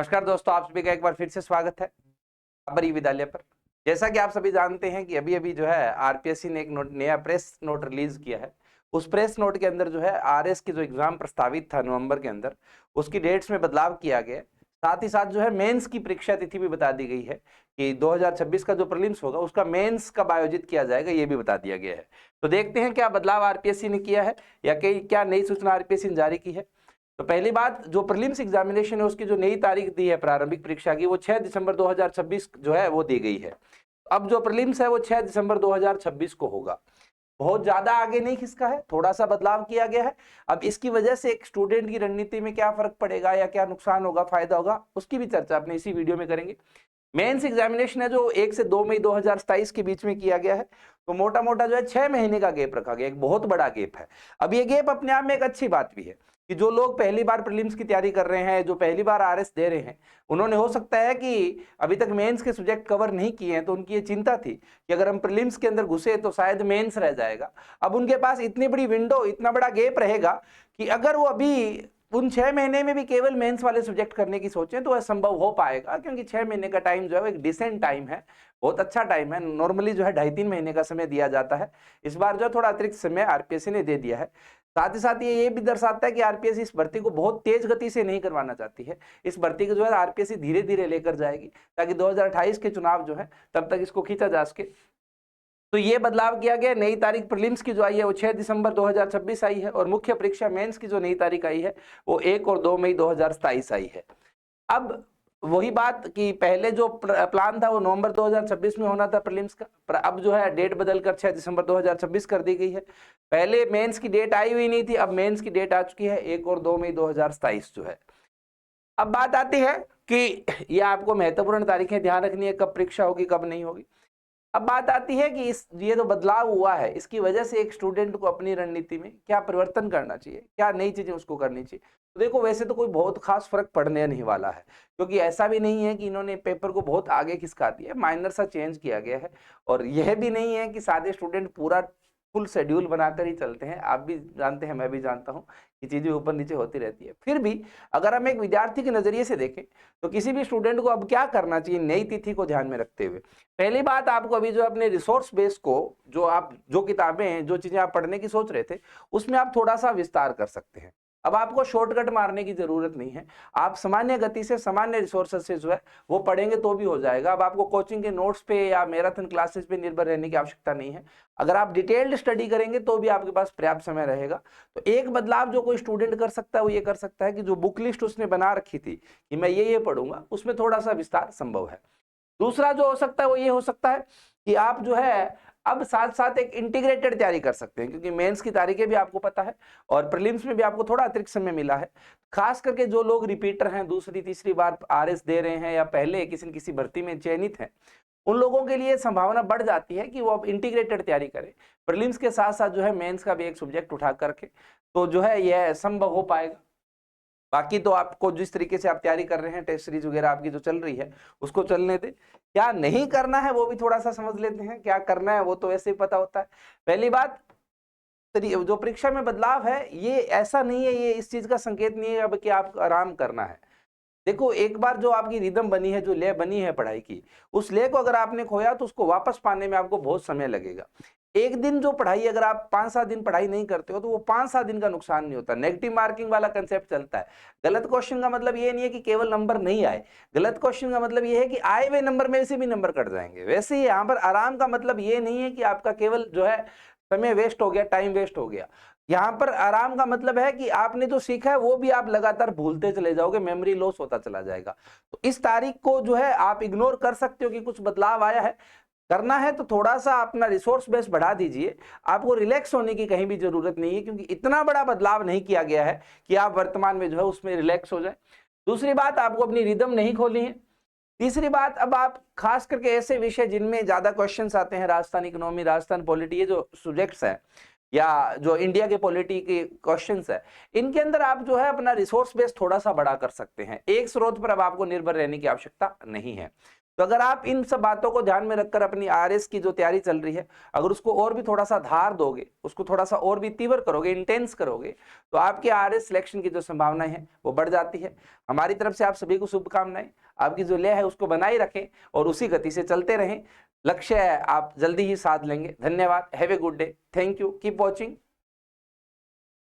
नमस्कार दोस्तों, आप सभी का एक बार फिर से स्वागत है बाबरी विद्यालय पर। जैसा कि आप सभी जानते हैं कि अभी अभी जो है आरपीएससी ने एक नया प्रेस नोट रिलीज किया है। उस प्रेस नोट के अंदर जो है आरएस की जो एग्जाम प्रस्तावित था नवंबर के अंदर, उसकी डेट्स में बदलाव किया गया। साथ ही साथ जो है मेंस की परीक्षा तिथि भी बता दी गई है कि 2026 का जो प्रीलिम्स होगा उसका मेंस कब आयोजित किया जाएगा, ये भी बता दिया गया है। तो देखते हैं क्या बदलाव आरपीएससी ने किया है या क्या नई सूचना आरपीएससी ने जारी की है। तो पहली बात, जो प्रीलिम्स एग्जामिनेशन है उसकी जो नई तारीख दी है प्रारंभिक परीक्षा की, वो 6 दिसंबर 2026 जो है वो दी गई है। अब जो प्रीलिम्स है वो 6 दिसंबर 2026 को होगा। बहुत ज्यादा आगे नहीं खिसका है, थोड़ा सा बदलाव किया गया है। अब इसकी वजह से एक स्टूडेंट की रणनीति में क्या फर्क पड़ेगा या क्या नुकसान होगा, फायदा होगा, उसकी भी चर्चा अपने इसी वीडियो में करेंगे। मेंस एग्जामिनेशन है जो 1 से 2 मई 2027 के बीच में किया गया है। तो मोटा मोटा जो है 6 महीने का गैप रखा गया, एक बहुत बड़ा गैप है। अब ये गैप अपने आप में एक अच्छी बात भी है कि जो लोग पहली बार प्रीलिम्स की तैयारी कर रहे हैं, जो पहली बार आरएस दे रहे हैं, उन्होंने हो सकता है कि अभी तक मेंस के सब्जेक्ट कवर नहीं किए हैं, तो उनकी ये चिंता थी कि अगर हम प्रीलिम्स के अंदर घुसे तो शायद मेंस रह जाएगा। अब उनके पास इतनी बड़ी विंडो, इतना बड़ा गैप रहेगा कि अगर वो अभी उन 6 महीने में भी केवल मेंस वाले सब्जेक्ट करने की सोचें तो वह संभव हो पाएगा, क्योंकि 6 महीने का टाइम जो है वो एक डिसेंट टाइम है, बहुत अच्छा टाइम है। नॉर्मली जो है 2.5-3 महीने का समय दिया जाता है, इस बार जो है थोड़ा अतिरिक्त समय आरपीएससी ने दे दिया है। साथ ही साथ ये भी दर्शाता है कि आरपीएससी इस भर्ती को बहुत तेज गति से नहीं करवाना चाहती है। इस भर्ती को जो है आरपीएससी धीरे धीरे लेकर जाएगी ताकि 2028 के चुनाव जो है तब तक इसको खींचा जा सके। तो ये बदलाव किया गया। नई तारीख प्रीलिम्स की जो आई है वो 6 दिसंबर 2026 आई है और मुख्य परीक्षा मेंस की जो नई तारीख आई है वो 1 और 2 मई 2027 आई है। अब वही बात कि पहले जो प्लान था वो नवंबर 2026 में होना था प्रीलिम्स का, पर अब जो है डेट बदलकर 6 दिसंबर 2026 कर दी गई है। पहले मेंस की डेट आई हुई नहीं थी, अब मेंस की डेट आ चुकी है 1 और 2 मई 2027 जो है। अब बात आती है कि ये आपको महत्वपूर्ण तारीखें ध्यान रखनी है, कब परीक्षा होगी कब नहीं होगी। अब बात आती है कि ये जो बदलाव हुआ है इसकी वजह से एक स्टूडेंट को अपनी रणनीति में क्या परिवर्तन करना चाहिए, क्या नई चीजें उसको करनी चाहिए। तो देखो, वैसे तो कोई बहुत खास फर्क पड़ने नहीं वाला है, क्योंकि ऐसा भी नहीं है कि इन्होंने पेपर को बहुत आगे खिसका दिया है, माइनर सा चेंज किया गया है। और यह भी नहीं है कि सारे स्टूडेंट पूरा फुल शेड्यूल बनाकर ही चलते हैं। आप भी जानते हैं, मैं भी जानता हूं कि चीजें ऊपर नीचे होती रहती है। फिर भी अगर हम एक विद्यार्थी के नजरिए से देखें तो किसी भी स्टूडेंट को अब क्या करना चाहिए नई तिथि को ध्यान में रखते हुए। पहली बात, आपको अभी जो अपने रिसोर्स बेस को, जो किताबें हैं, जो चीजें आप पढ़ने की सोच रहे थे, उसमें आप थोड़ा सा विस्तार कर सकते हैं। अब आपको शॉर्टकट मारने की जरूरत नहीं है, आप सामान्य गति से, सामान्य रिसोर्सेज से जो है वो पढ़ेंगे तो भी हो जाएगा। अब आपको कोचिंग के नोट्स पे या मैराथन क्लासेस पे निर्भर रहने की आवश्यकता नहीं है। अगर आप डिटेल्ड स्टडी करेंगे तो भी आपके पास पर्याप्त समय रहेगा। तो एक बदलाव जो कोई स्टूडेंट कर सकता है वो ये कर सकता है कि जो बुक लिस्ट उसने बना रखी थी कि मैं ये पढ़ूंगा, उसमें थोड़ा सा विस्तार संभव है। दूसरा जो हो सकता है वो ये हो सकता है कि आप जो है अब साथ साथ एक इंटीग्रेटेड तैयारी कर सकते हैं, क्योंकि मेंस की तारीखें भी आपको पता है और प्रीलिम्स में भी आपको थोड़ा अतिरिक्त समय मिला है। खास करके जो लोग रिपीटर हैं, दूसरी तीसरी बार आरएस दे रहे हैं या पहले किसी न किसी भर्ती में चयनित हैं, उन लोगों के लिए संभावना बढ़ जाती है कि वो अब इंटीग्रेटेड तैयारी करें, प्रीलिम्स के साथ साथ जो है मेंस का भी एक सब्जेक्ट उठा करके, तो जो है यह संभव हो पाएगा। बाकी तो आपको जिस तरीके से आप तैयारी कर रहे हैं, टेस्ट सीरीज वगैरह आपकी जो चल रही है उसको चलने दे। क्या नहीं करना है वो भी थोड़ा सा समझ लेते हैं। क्या करना है वो तो वैसे ही पता होता है। पहली बात, जो परीक्षा में बदलाव है ये ऐसा नहीं है, ये इस चीज का संकेत नहीं है अब कि आपको आराम करना है। देखो, एक बार जो आपकी रिदम बनी है, जो ले बनी है पढ़ाई की, उस ले को अगर आपने खोया तो उसको वापस पाने में आपको बहुत समय लगेगा। एक दिन जो पढ़ाई, अगर आप 5-7 दिन पढ़ाई नहीं करते हो तो वो 5-7 दिन का नुकसान नहीं होता। नेगेटिव मार्किंग वाला कंसेप्ट चलता है। गलत क्वेश्चन का मतलब ये नहीं है कि केवल नंबर नहीं आए, गलत क्वेश्चन का मतलब ये है कि आए हुए नंबर में से भी नंबर कट जाएंगे। वैसे ही यहाँ पर आराम का मतलब ये नहीं है कि आपका केवल जो है समय वेस्ट हो गया, टाइम वेस्ट हो गया। यहाँ पर आराम का मतलब है कि आपने जो सीखा है वो भी आप लगातार भूलते चले जाओगे, मेमोरी लॉस होता चला जाएगा। तो इस तारीख को जो है आप इग्नोर कर सकते हो कि कुछ बदलाव आया है। करना है तो थोड़ा सा अपना रिसोर्स बेस बढ़ा दीजिए। आपको रिलैक्स होने की कहीं भी जरूरत नहीं है, क्योंकि इतना बड़ा बदलाव नहीं किया गया है कि आप वर्तमान में जो है उसमें रिलैक्स हो जाए। दूसरी बात, आपको अपनी रिदम नहीं खोलनी है। तीसरी बात, अब आप खास करके ऐसे विषय जिनमें ज्यादा क्वेश्चंस आते हैं, राजस्थान इकोनॉमी, राजस्थान पॉलिटी, ये जो सब्जेक्ट्स हैं या जो इंडिया के पॉलिटी के क्वेश्चंस है, इनके अंदर आप जो है अपना रिसोर्स बेस थोड़ा सा बड़ा कर सकते हैं। एक स्रोत पर अब आपको निर्भर रहने की आवश्यकता नहीं है। तो अगर आप इन सब बातों को ध्यान में रखकर अपनी आरएस की जो तैयारी चल रही है, अगर उसको और भी थोड़ा सा धार दोगे, उसको थोड़ा सा और भी तीव्र करोगे, इंटेंस करोगे, तो आपकी आरएस सिलेक्शन की जो संभावनाएं हैं वो बढ़ जाती है। हमारी तरफ से आप सभी को शुभकामनाएं। आपकी जो लय है उसको बनाए रखें और उसी गति से चलते रहें। लक्ष्य है आप जल्दी ही साध लेंगे। धन्यवाद। Have a good day. Thank you. Keep watching